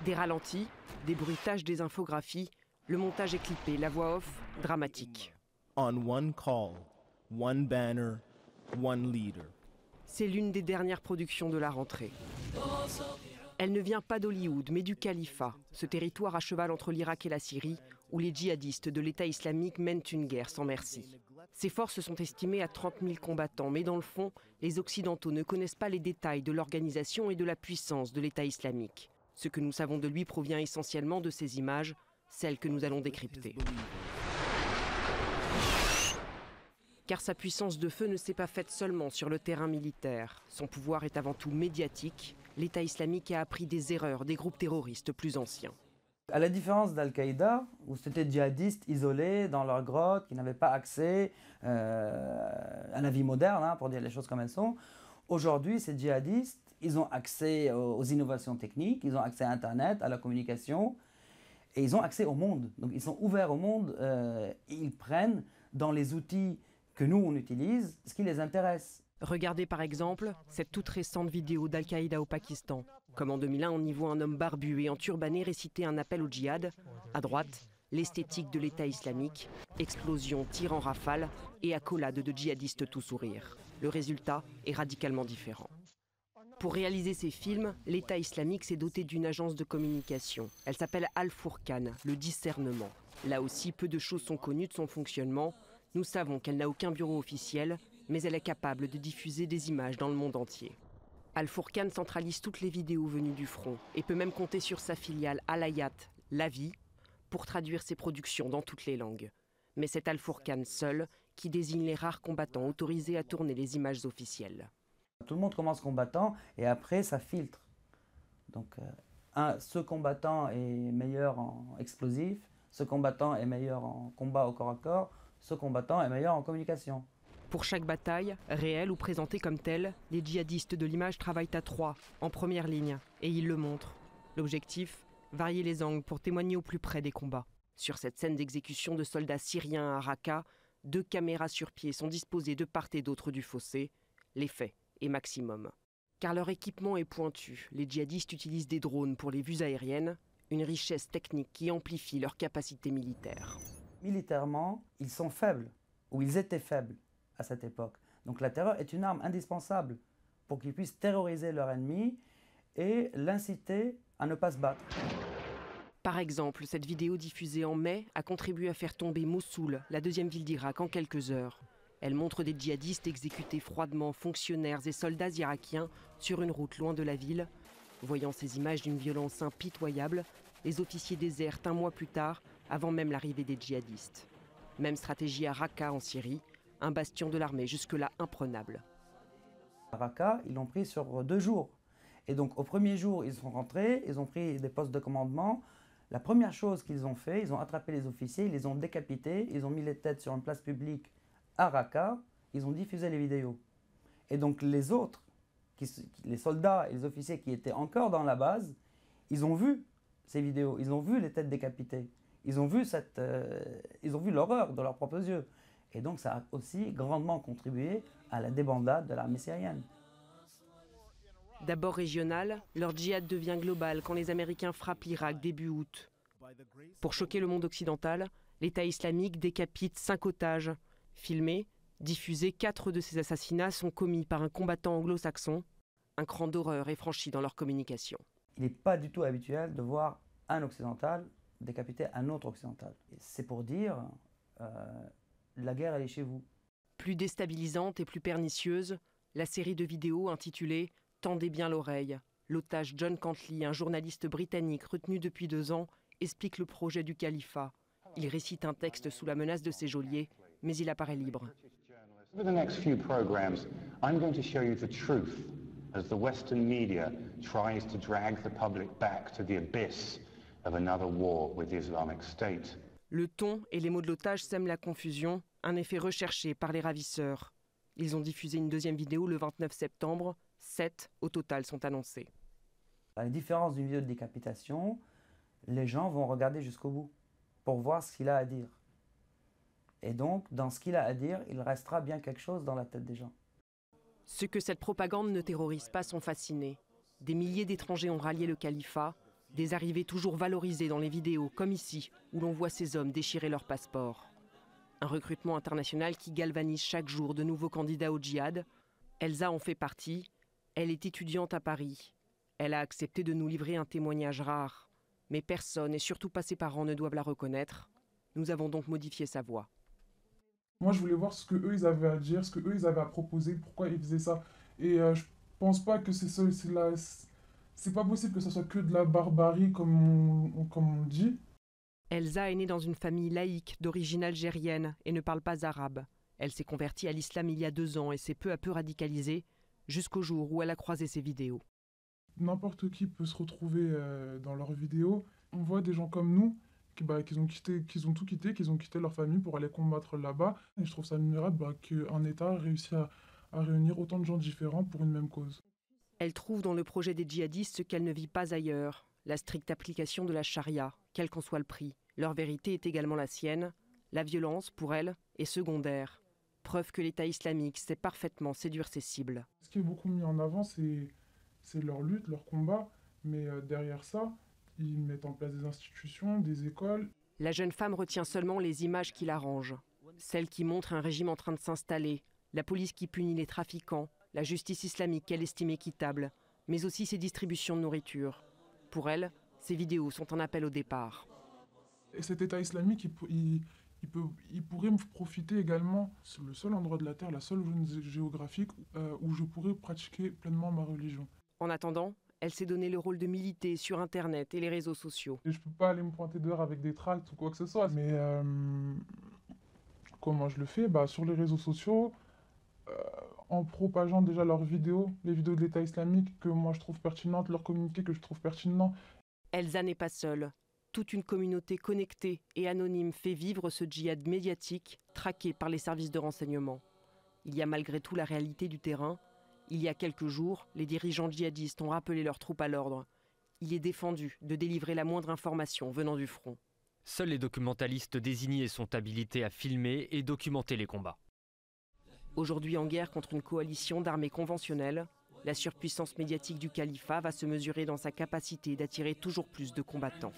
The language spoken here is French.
Des ralentis, des bruitages, des infographies, le montage est clippé, la voix off dramatique. On one call, one banner, one leader. C'est l'une des dernières productions de la rentrée. Elle ne vient pas d'Hollywood, mais du califat, ce territoire à cheval entre l'Irak et la Syrie, où les djihadistes de l'État islamique mènent une guerre sans merci. Ses forces sont estimées à 30 000 combattants, mais dans le fond, les Occidentaux ne connaissent pas les détails de l'organisation et de la puissance de l'État islamique. Ce que nous savons de lui provient essentiellement de ces images, celles que nous allons décrypter. Car sa puissance de feu ne s'est pas faite seulement sur le terrain militaire. Son pouvoir est avant tout médiatique. L'État islamique a appris des erreurs des groupes terroristes plus anciens. À la différence d'Al-Qaïda, où c'était djihadistes isolés dans leur grotte, qui n'avaient pas accès à la vie moderne, pour dire les choses comme elles sont, aujourd'hui, ces djihadistes, ils ont accès aux innovations techniques, ils ont accès à Internet, à la communication, et ils ont accès au monde. Donc ils sont ouverts au monde, et ils prennent dans les outils que nous, on utilise, ce qui les intéresse. Regardez par exemple cette toute récente vidéo d'Al-Qaïda au Pakistan. Comme en 2001, on y voit un homme barbu et enturbané réciter un appel au djihad. À droite, l'esthétique de l'État islamique, explosion, tir en rafale et accolade de djihadistes tout sourire. Le résultat est radicalement différent. Pour réaliser ces films, l'État islamique s'est doté d'une agence de communication. Elle s'appelle Al-Furqan, le discernement. Là aussi, peu de choses sont connues de son fonctionnement. Nous savons qu'elle n'a aucun bureau officiel, mais elle est capable de diffuser des images dans le monde entier. Al-Furqan centralise toutes les vidéos venues du front et peut même compter sur sa filiale Al-Hayat, La Vie, pour traduire ses productions dans toutes les langues. Mais c'est Al-Furqan seul qui désigne les rares combattants autorisés à tourner les images officielles. Tout le monde commence combattant et après ça filtre. Donc ce combattant est meilleur en explosif, ce combattant est meilleur en combat au corps à corps, ce combattant est meilleur en communication. Pour chaque bataille, réelle ou présentée comme telle, les djihadistes de l'image travaillent à trois, en première ligne, et ils le montrent. L'objectif, varier les angles pour témoigner au plus près des combats. Sur cette scène d'exécution de soldats syriens à Raqqa, 2 caméras sur pied sont disposées de part et d'autre du fossé. L'effet est maximum. Car leur équipement est pointu, les djihadistes utilisent des drones pour les vues aériennes, une richesse technique qui amplifie leur capacité militaire. Militairement, ils sont faibles, ou ils étaient faibles à cette époque. Donc la terreur est une arme indispensable pour qu'ils puissent terroriser leur ennemi et l'inciter à ne pas se battre. Par exemple, cette vidéo diffusée en mai a contribué à faire tomber Mossoul, la deuxième ville d'Irak, en quelques heures. Elle montre des djihadistes exécuter froidement fonctionnaires et soldats irakiens sur une route loin de la ville. Voyant ces images d'une violence impitoyable, les officiers désertent un mois plus tard, avant même l'arrivée des djihadistes. Même stratégie à Raqqa en Syrie, un bastion de l'armée jusque-là imprenable. À Raqqa, ils l'ont pris sur 2 jours. Et donc au premier jour, ils sont rentrés, ils ont pris des postes de commandement. La première chose qu'ils ont fait, ils ont attrapé les officiers, ils les ont décapités, ils ont mis les têtes sur une place publique à Raqqa, ils ont diffusé les vidéos. Et donc les autres, les soldats et les officiers qui étaient encore dans la base, ils ont vu ces vidéos, ils ont vu les têtes décapitées, ils ont vu l'horreur de leurs propres yeux. Et donc ça a aussi grandement contribué à la débandade de l'armée syrienne. D'abord régional, leur djihad devient global quand les Américains frappent l'Irak début août. Pour choquer le monde occidental, l'État islamique décapite 5 otages. Filmés, diffusés, 4 de ces assassinats sont commis par un combattant anglo-saxon. Un cran d'horreur est franchi dans leur communication. Il n'est pas du tout habituel de voir un occidental décapiter un autre occidental. C'est pour dire, la guerre elle est chez vous. Plus déstabilisante et plus pernicieuse, la série de vidéos intitulée « Tendez bien l'oreille ». L'otage John Cantley, un journaliste britannique retenu depuis 2 ans, explique le projet du califat. Il récite un texte sous la menace de ses geôliers, mais il apparaît libre. Over the next few programs, I'm going to show you the truth as the Western media tries to drag the public back to the abyss of another war with the Islamic State. Le ton et les mots de l'otage sèment la confusion, un effet recherché par les ravisseurs. Ils ont diffusé une 2e vidéo le 29 septembre. 7 au total sont annoncés. À la différence d'une vidéo de décapitation, les gens vont regarder jusqu'au bout pour voir ce qu'il a à dire. Et donc, dans ce qu'il a à dire, il restera bien quelque chose dans la tête des gens. Ceux que cette propagande ne terrorise pas sont fascinés. Des milliers d'étrangers ont rallié le califat. Des arrivées toujours valorisées dans les vidéos, comme ici, où l'on voit ces hommes déchirer leur passeport. Un recrutement international qui galvanise chaque jour de nouveaux candidats au djihad. Elsa en fait partie. Elle est étudiante à Paris. Elle a accepté de nous livrer un témoignage rare. Mais personne, et surtout pas ses parents, ne doivent la reconnaître. Nous avons donc modifié sa voix. Moi, je voulais voir ce qu'eux, ils avaient à dire, ce qu'eux, ils avaient à proposer, pourquoi ils faisaient ça. Et je pense pas que c'est pas possible que ce soit que de la barbarie, comme on dit. Elsa est née dans une famille laïque d'origine algérienne et ne parle pas arabe. Elle s'est convertie à l'islam il y a 2 ans et s'est peu à peu radicalisée, jusqu'au jour où elle a croisé ces vidéos. N'importe qui peut se retrouver dans leurs vidéos. On voit des gens comme nous qui ont tout quitté, qui ont quitté leur famille pour aller combattre là-bas. Et je trouve ça admirable qu'un État réussisse à réunir autant de gens différents pour une même cause. Elle trouve dans le projet des djihadistes ce qu'elle ne vit pas ailleurs, la stricte application de la charia, quel qu'en soit le prix. Leur vérité est également la sienne. La violence, pour elle, est secondaire. Preuve que l'État islamique sait parfaitement séduire ses cibles. Ce qui est beaucoup mis en avant, c'est leur lutte, leur combat, mais derrière ça, ils mettent en place des institutions, des écoles. La jeune femme retient seulement les images qui l'arrangent. Celles qui montrent un régime en train de s'installer, la police qui punit les trafiquants, la justice islamique qu'elle estime équitable, mais aussi ses distributions de nourriture. Pour elle, ces vidéos sont un appel au départ. Et cet État islamique, il pourrait me profiter également. C'est le seul endroit de la Terre, la seule zone géographique où je pourrais pratiquer pleinement ma religion. En attendant, elle s'est donné le rôle de militer sur Internet et les réseaux sociaux. Et je ne peux pas aller me pointer dehors avec des tracts ou quoi que ce soit. Mais comment je le fais? Sur les réseaux sociaux, en propageant déjà leurs vidéos, les vidéos de l'État islamique que moi je trouve pertinentes, leurs communiqués que je trouve pertinents. Elsa n'est pas seule. Toute une communauté connectée et anonyme fait vivre ce djihad médiatique traqué par les services de renseignement. Il y a malgré tout la réalité du terrain. Il y a quelques jours, les dirigeants djihadistes ont rappelé leurs troupes à l'ordre. Il est défendu de délivrer la moindre information venant du front. Seuls les documentalistes désignés sont habilités à filmer et documenter les combats. Aujourd'hui en guerre contre une coalition d'armées conventionnelles, la surpuissance médiatique du califat va se mesurer dans sa capacité d'attirer toujours plus de combattants.